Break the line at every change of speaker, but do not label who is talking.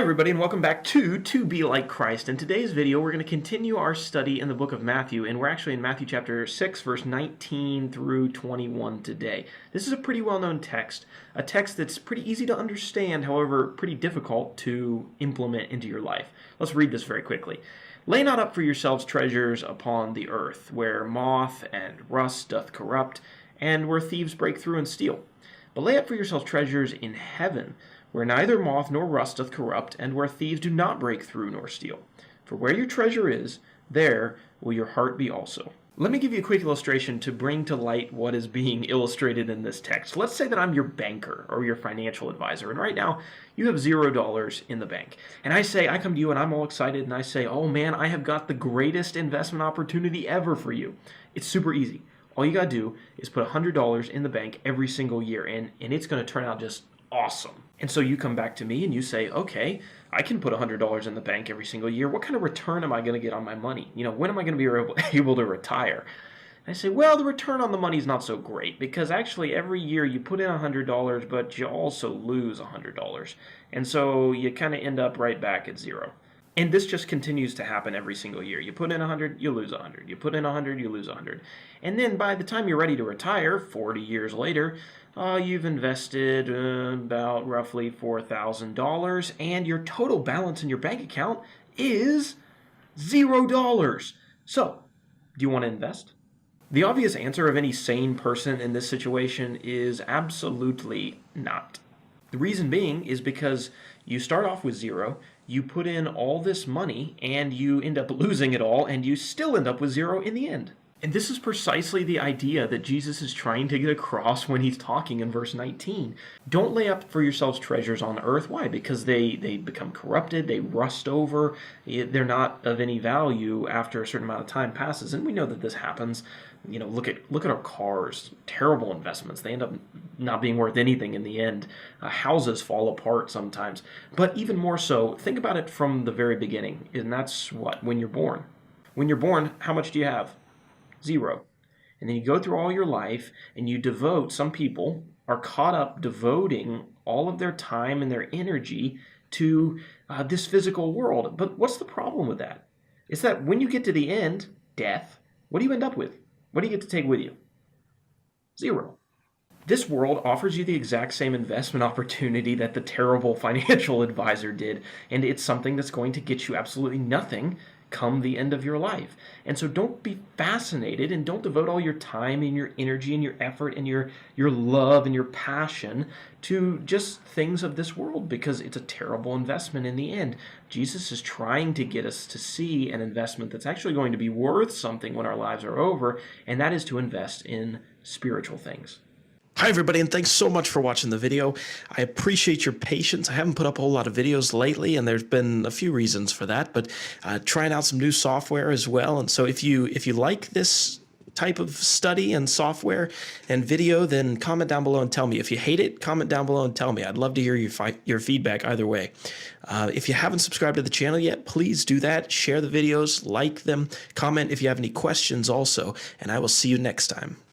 Hi everybody and welcome back to Be Like Christ. In today's video we're going to continue our study in the book of Matthew, and we're actually in Matthew chapter 6 verse 19 through 21 today. This is a pretty well-known text, a text that's pretty easy to understand, however pretty difficult to implement into your life. Let's read this very quickly. Lay not up for yourselves treasures upon the earth, where moth and rust doth corrupt, and where thieves break through and steal. But lay up for yourselves treasures in heaven, where neither moth nor rust doth corrupt, and where thieves do not break through nor steal. For where your treasure is, there will your heart be also. Let me give you a quick illustration to bring to light what is being illustrated in this text. Let's say that I'm your banker or your financial advisor, and right now you have $0 in the bank. And I come to you and I'm all excited and I say, oh man, I have got the greatest investment opportunity ever for you. It's super easy. All you gotta do is put $100 in the bank every single year, and it's gonna turn out just awesome. And so you come back to me and you say, okay, I can put $100 in the bank every single year. What kind of return am I going to get on my money? When am I going to be able to retire? And I say, well, the return on the money is not so great, because actually every year you put in $100, but you also lose $100. And so you kind of end up right back at zero. And this just continues to happen every single year. You put in 100, you lose 100. You put in 100, you lose 100. And then by the time you're ready to retire, 40 years later, you've invested about roughly $4,000, and your total balance in your bank account is $0. So, do you want to invest? The obvious answer of any sane person in this situation is absolutely not. The reason being is because you start off with zero, you put in all this money, and you end up losing it all, and you still end up with zero in the end. And this is precisely the idea that Jesus is trying to get across when he's talking in verse 19. Don't lay up for yourselves treasures on earth. Why? Because they become corrupted, they rust over, they're not of any value after a certain amount of time passes. And we know that this happens. Look at our cars, terrible investments. They end up not being worth anything in the end. Houses fall apart sometimes. But even more so, think about it from the very beginning. And that's what? When you're born. When you're born, how much do you have? Zero. And then you go through all your life and you devote, some people are caught up devoting all of their time and their energy to this physical world. But what's the problem with that? It's that when you get to the end, death, what do you end up with? What do you get to take with you? Zero. This world offers you the exact same investment opportunity that the terrible financial advisor did, and it's something that's going to get you absolutely nothing come the end of your life. And so don't be fascinated and don't devote all your time and your energy and your effort and your love and your passion to just things of this world, because it's a terrible investment in the end. Jesus is trying to get us to see an investment that's actually going to be worth something when our lives are over, and that is to invest in spiritual things.
Hi everybody, and thanks so much for watching the video. I appreciate your patience. I haven't put up a whole lot of videos lately, and there's been a few reasons for that, but trying out some new software as well. And so if you like this type of study and software and video, then comment down below and tell me. If you hate it, comment down below and tell me. I'd love to hear your feedback either way. If you haven't subscribed to the channel yet, please do that. Share the videos, like them, comment if you have any questions also, and I will see you next time.